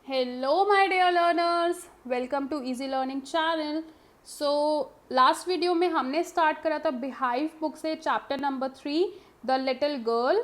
Hello my dear learners, welcome to Easy Learning channel. So last video में हमने start करा था beehive book से chapter number 3 the little girl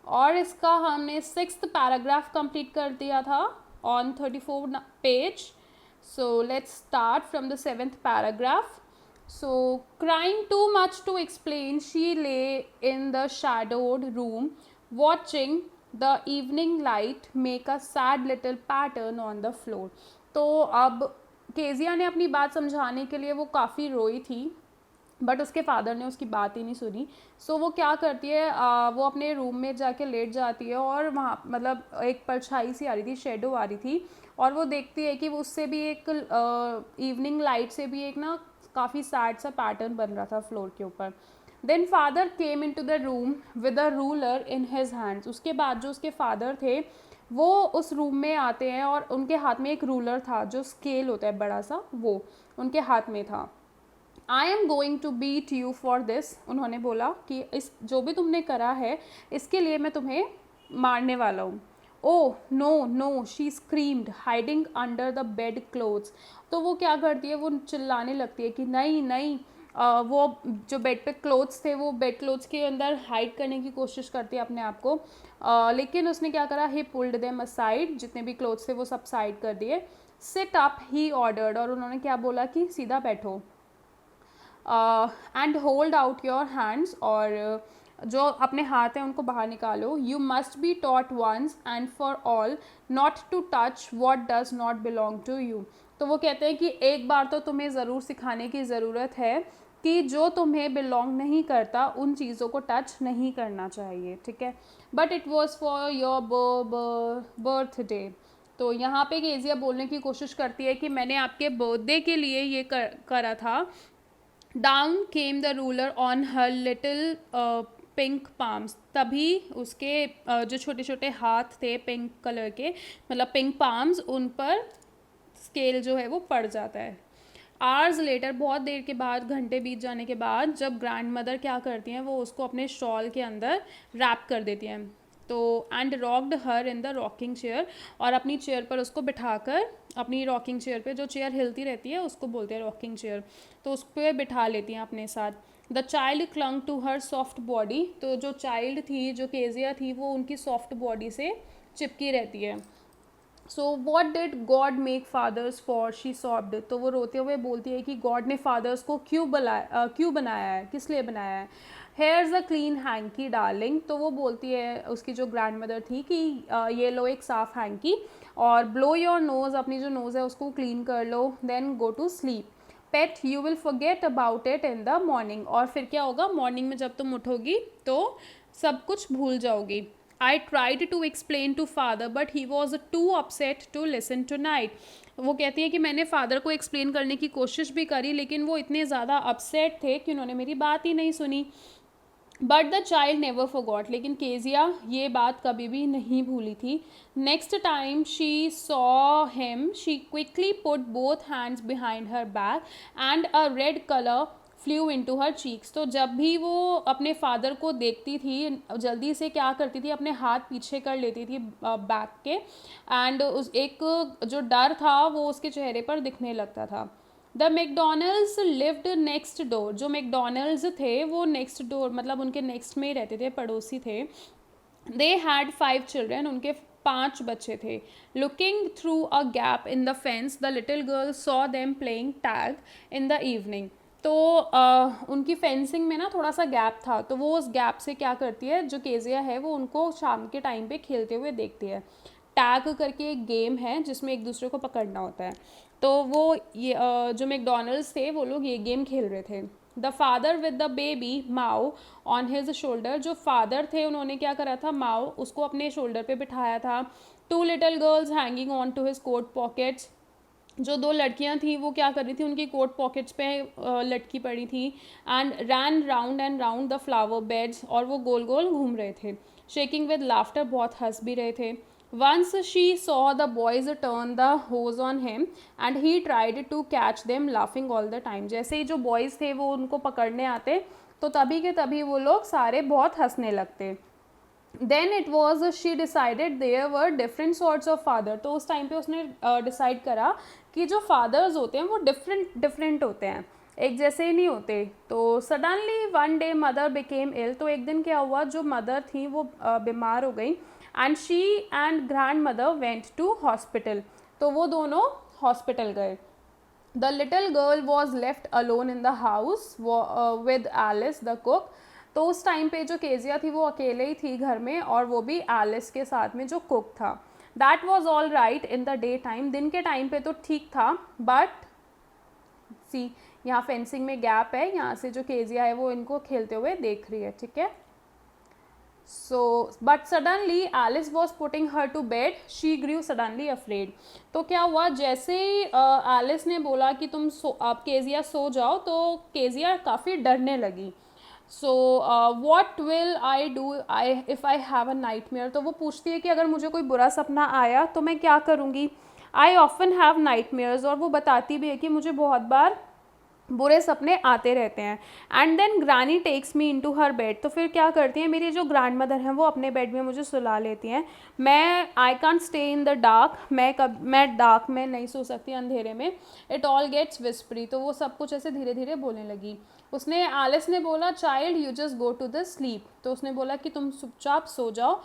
और इसका हमने 6th पैराग्राफ कंप्लीट कर दिया था on 34 page. So let's start from the 7th paragraph. So crying too much to explain, she lay in the shadowed room watching the evening light make a sad little pattern on the floor. तो अब Kezia ने अपनी बात समझाने के लिए वो काफ़ी रोई थी बट उसके फादर ने उसकी बात ही नहीं सुनी. सो वो क्या करती है, वो अपने रूम में जाके लेट जाती है और वहाँ मतलब एक परछाई सी आ रही थी, शेडो आ रही थी और वो देखती है कि वो उससे भी एक इवनिंग लाइट से भी एक ना काफ़ी सैड सा पैटर्न बन रहा था फ्लोर के ऊपर. Then father came in to the room with a ruler in his hands. उसके बाद जो उसके फादर थे वो उस रूम में आते हैं और उनके हाथ में एक रूलर था, जो स्केल होता है बड़ा सा, वो उनके हाथ में था. I am going to beat you for this. उन्होंने बोला कि इस जो भी तुमने करा है इसके लिए मैं तुम्हें मारने वाला हूँ. Oh no no, she screamed hiding under the bed clothes. तो वो क्या करती है, वो चिल्लाने लगती है कि नहीं नहीं, वो जो बेड पे क्लोथ्स थे वो बेड क्लोथ्स के अंदर हाइड करने की कोशिश करती है अपने आप को. लेकिन उसने क्या करा, ही पुल्ड देम असाइड. जितने भी क्लोथ्स थे वो सब साइड कर दिए. Sit up he ordered. और उन्होंने क्या बोला कि सीधा बैठो and hold out your hands. और जो अपने हाथ हैं उनको बाहर निकालो. You must be taught once and for all not to touch what does not belong to you. तो वो कहते हैं कि एक बार तो तुम्हें ज़रूर सिखाने की ज़रूरत है कि जो तुम्हें बिलोंग नहीं करता उन चीज़ों को टच नहीं करना चाहिए, ठीक है. But it was for your birthday. तो यहाँ पे केजिया बोलने की कोशिश करती है कि मैंने आपके बर्थडे के लिए ये करा था. Down came the ruler on her little pink palms. तभी उसके जो छोटे छोटे हाथ थे पिंक कलर के, मतलब पिंक पाम्स, उन पर स्केल जो है वो पड़ जाता है. आवर्स लेटर, बहुत देर के बाद, घंटे बीत जाने के बाद, जब ग्रैंड मदर क्या करती हैं, वो उसको अपने शॉल के अंदर रैप कर देती हैं. तो and rocked her in the rocking chair. और अपनी चेयर पर उसको बिठाकर, अपनी रॉकिंग चेयर पे, जो चेयर हिलती रहती है उसको बोलते हैं रॉकिंग चेयर, तो उस पर बिठा लेती हैं अपने साथ. The child clung to her soft body. तो जो चाइल्ड थी, जो केजिया थी, वो उनकी सॉफ्ट बॉडी से चिपकी रहती है. So what did God make fathers for, she sobbed. तो वो रोते हुए बोलती है कि गॉड ने फादर्स को क्यों बनाया है, किस लिए बनाया है. Hairs a clean hanky darling. तो वो बोलती है, उसकी जो ग्रैंड मदर थी, कि ये लो एक साफ हैंकी और ब्लो योर नोज़, अपनी जो नोज़ है उसको क्लीन कर लो. Then go to sleep. But you will forget about it in the morning. और फिर क्या होगा, मॉर्निंग में जब तुम उठोगी तो सब कुछ भूल जाओगी. I tried to explain to father but he was too upset to listen tonight. वो कहती है कि मैंने फादर को एक्सप्लेन करने की कोशिश भी करी लेकिन वो इतने ज़्यादा अपसेट थे कि उन्होंने मेरी बात ही नहीं सुनी. But the child never forgot. लेकिन केजिया ये बात कभी भी नहीं भूली थी. Next time she saw him she quickly put both hands behind her back and a red colour flew into her cheeks. तो जब भी वो अपने फादर को देखती थी, जल्दी से क्या करती थी, अपने हाथ पीछे कर लेती थी बैक के. एंड उस एक जो डर था वो उसके चेहरे पर दिखने लगता था. The McDonald's lived next door. जो मैकडोनल्ड्स थे वो नेक्स्ट डोर, मतलब उनके नेक्स्ट में ही रहते थे, पड़ोसी थे. They had 5 children. उनके 5 बच्चे थे. Looking through a gap in the fence the little girl saw them playing tag in the evening. तो उनकी फेंसिंग में ना थोड़ा सा गैप था, तो वो उस गैप से क्या करती है, जो केजिया है वो उनको शाम के टाइम पे खेलते हुए देखती है. टैग करके एक गेम है जिसमें एक दूसरे को पकड़ना होता है. तो वो ये जो मैकडोनल्ड्स थे वो लोग ये गेम खेल रहे थे. The father with the baby Mao on his shoulder. जो फादर थे उन्होंने क्या करा था, माओ उसको अपने शोल्डर पे बिठाया था. 2 little girls hanging on to his coat pockets. जो 2 लड़कियां थी वो क्या कर रही थी, उनकी कोट पॉकेट्स पे लटकी पड़ी थी. And ran round and round the flower beds. और वो गोल गोल घूम रहे थे. शेकिंग विद लाफ्टर, बहुत हंस भी रहे थे. Once she saw the boys turn the hose on him and he tried to catch them laughing all the time. जैसे ही जो बॉयज़ थे वो उनको पकड़ने आते तो तभी के तभी वो लोग सारे बहुत हंसने लगते. Then it was she decided there were different sorts of father, तो उस टाइम पे उसने डिसाइड करा कि जो फादर्स होते हैं वो डिफरेंट डिफरेंट होते हैं, एक जैसे ही नहीं होते। तो suddenly one day mother became ill, तो एक दिन क्या हुआ, जो मदर थी वो बीमार हो गई, and she and grandmother went to hospital, तो वो दोनों हॉस्पिटल गए। The little girl was left alone in the house with Alice the cook, तो उस टाइम पे जो केजिया थी वो अकेले ही थी घर में, और वो भी एलिस के साथ में जो कुक था। That was all right in the day time, दिन के टाइम पे तो ठीक था, बट सी यहाँ फेंसिंग में गैप है, यहाँ से जो केजिया है वो इनको खेलते हुए देख रही है, ठीक है। So but suddenly Alice was putting her to bed, she grew suddenly afraid, तो क्या हुआ, जैसे ही एलिस ने बोला कि तुम आप केजिया सो जाओ, तो केजिया काफ़ी डरने लगी। So what will I do I if I have a nightmare, तो वो पूछती है कि अगर मुझे कोई बुरा सपना आया तो मैं क्या करूँगी। आई ऑफन हैव नाइटमेयर्स, और वो बताती भी है कि मुझे बहुत बार बुरे सपने आते रहते हैं। And then granny takes me into her bed, तो फिर क्या करती हैं, मेरी जो ग्रैंड मदर हैं वो अपने बेड में मुझे सुला लेती हैं। मैं I can't stay in the dark, मैं डार्क में नहीं सो सकती, अंधेरे में। इट ऑल गेट्स विस्परी, तो वो सब कुछ ऐसे धीरे धीरे बोलने लगी। उसने एलिस ने बोला child you just go to the sleep, तो उसने बोला कि तुम चुपचाप सो जाओ।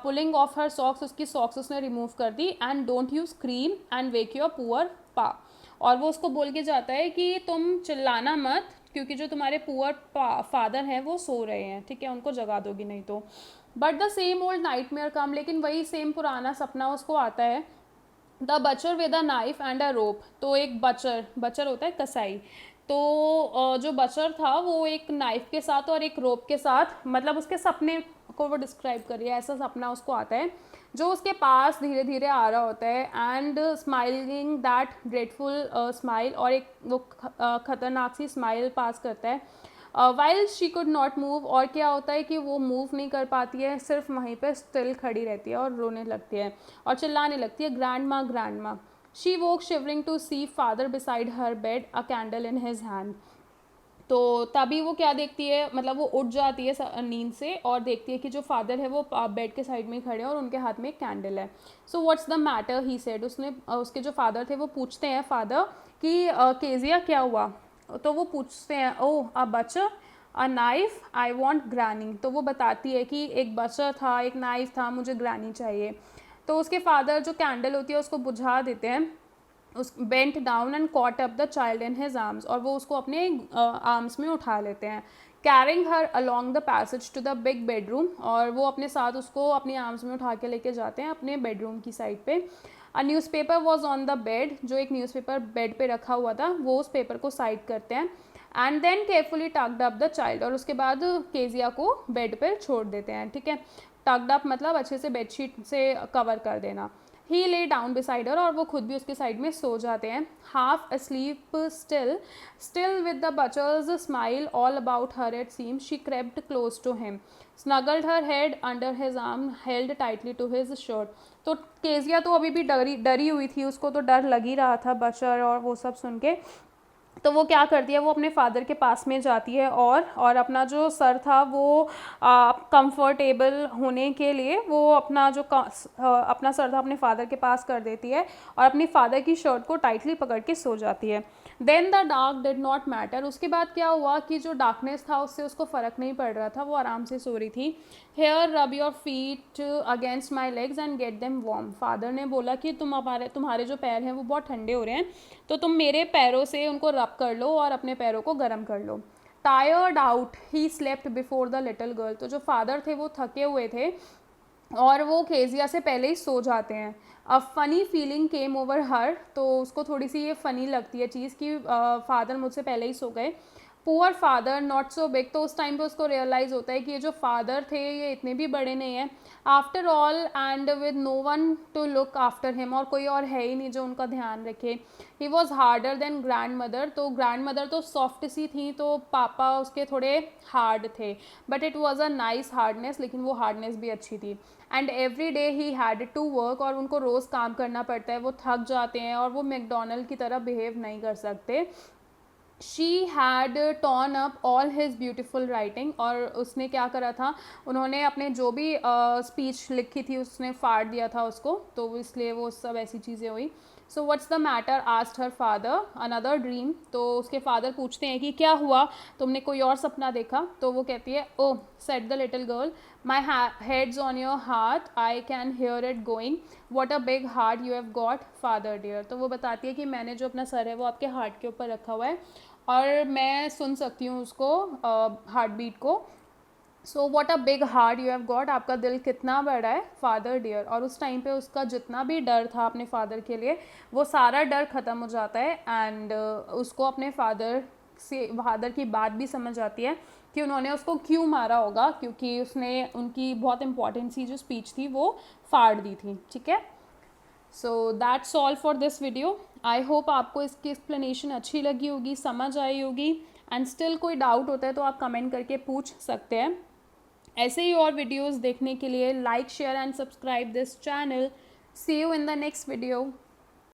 पुलिंग ऑफ हर सॉक्स, उसकी सॉक्स उसने रिमूव कर दी। And don't you scream and wake your poor pa, और वो उसको बोल के जाता है कि तुम चिल्लाना मत, क्योंकि जो तुम्हारे पुअर फादर हैं वो सो रहे हैं, ठीक है, उनको जगा दोगी नहीं तो। But the same old nightmare come, लेकिन वही सेम पुराना सपना उसको आता है। The butcher with a knife and a rope, तो एक बचर, बचर होता है कसाई, तो जो बचर था वो एक नाइफ के साथ और एक रोप के साथ, मतलब उसके सपने को वो डिस्क्राइब कर रही है, ऐसा सपना उसको आता है, जो उसके पास धीरे धीरे आ रहा होता है। And smiling that grateful smile, और एक वो खतरनाक सी स्माइल पास करता है। While she could not move, और क्या होता है कि वो मूव नहीं कर पाती है, सिर्फ वहीं पे स्टिल खड़ी रहती है और रोने लगती है और चिल्लाने लगती है, ग्रैंड माँ grandma. She woke shivering to see father beside her bed, a candle in his hand, तो तभी वो क्या देखती है, मतलब वो उठ जाती है नींद से और देखती है कि जो फादर है वो बेड के साइड में ही खड़े हैं और उनके हाथ में एक कैंडल है। So what's the matter he said, उसने उसके जो फादर थे वो पूछते हैं फादर कि केजिया क्या हुआ, तो वो पूछते हैं oh a butcher a knife I want granny, तो वो बताती है कि एक बचर था, एक नाइफ था, मुझे ग्रैनी चाहिए। तो उसके फादर जो कैंडल होती है उसको बुझा देते हैं, उस bent down and caught up the child in his arms, और वो उसको अपने आर्म्स में उठा लेते हैं। Carrying her along the passage to the big bedroom, और वो अपने साथ उसको अपनी आर्म्स में उठा के लेके जाते हैं अपने बेडरूम की साइड पे। A newspaper was on the bed, जो एक न्यूज़पेपर बेड पे रखा हुआ था वो उस पेपर को साइड करते हैं। And then carefully tucked up the child, और उसके बाद केजिया को बेड पर छोड़ देते हैं, ठीक है। टक्ड अप मतलब अच्छे से बेडशीट से कवर कर देना। ही ले डाउन बिसाइड हर, और वो खुद भी उसके साइड में सो जाते हैं। Half asleep still, still with the butcher's smile all about her it seem, she crept close to him, snuggled her head under his arm, held tightly to his shirt, तो केजिया तो अभी भी डरी डरी हुई थी, उसको तो डर लग ही रहा था बचर और वो सब सुन के। तो वो क्या करती है, वो अपने फादर के पास में जाती है और अपना जो सर था वो कंफर्टेबल होने के लिए वो अपना जो अपना सर था अपने फादर के पास कर देती है और अपनी फादर की शर्ट को टाइटली पकड़ के सो जाती है। Then the dark did not matter, उसके बाद क्या हुआ कि जो डार्कनेस था उससे उसको फ़र्क नहीं पड़ रहा था, वो आराम से सो रही थी। Here rub your feet against my legs and get them warm, father ने बोला कि तुम्हारे जो पैर हैं वो बहुत ठंडे हो रहे हैं, तो तुम मेरे पैरों से उनको रब कर लो और अपने पैरों को गर्म कर लो। Tired out he slept before the little girl, तो जो फादर थे वो थके हुए थे और वो केजिया से पहले ही सो जाते हैं। अब फ़नी फीलिंग केम ओवर हर, तो उसको थोड़ी सी ये फ़नी लगती है चीज़ कि फादर मुझसे पहले ही सो गए। Poor father not so big, तो उस टाइम पे उसको रियलाइज़ होता है कि ये जो फादर थे ये इतने भी बड़े नहीं हैं, after all and with no one to look after him, और कोई और है ही नहीं जो उनका ध्यान रखे। He was harder than grandmother, तो ग्रैंड मदर तो सॉफ्ट सी थी तो पापा उसके थोड़े हार्ड थे, but it was a nice hardness, लेकिन वो हार्डनेस भी अच्छी थी। And every day he had to work, और उनको रोज़ काम करना पड़ता है, वो थक जाते हैं और वो मैकडोनल्ड की तरह बिहेव नहीं कर सकते। She had torn up all his beautiful writing, और उसने क्या करा था, उन्होंने अपने जो भी स्पीच लिखी थी उसने फाड़ दिया था उसको, तो इसलिए वो सब ऐसी चीज़ें हुई. So what's the matter asked her father, another dream. तो उसके फादर पूछते हैं कि क्या हुआ, तुमने कोई और सपना देखा. तो वो कहती है, oh said the little girl, my head's on your heart, I can hear it going, what a big heart you have got father dear. तो वो बताती है कि मैंने जो अपना सर है वो आपके हार्ट के ऊपर रखा हुआ है और मैं सुन सकती हूँ उसको, हार्ट बीट को. So what a big heart you have got, आपका दिल कितना बड़ा है फादर डियर. और उस टाइम पे उसका जितना भी डर था अपने फादर के लिए वो सारा डर ख़त्म हो जाता है. एंड उसको अपने फादर की बात भी समझ आती है कि उन्होंने उसको क्यों मारा होगा, क्योंकि उसने उनकी बहुत इंपॉर्टेंट सी जो स्पीच थी वो फाड़ दी थी. ठीक है. So that's all for this video. I hope आपको इसकी एक्सप्लेनेशन अच्छी लगी होगी, समझ आई होगी. एंड स्टिल कोई डाउट होता है तो आप कमेंट करके पूछ सकते हैं. ऐसे ही और वीडियोस देखने के लिए like share and subscribe this channel. See you in the next video.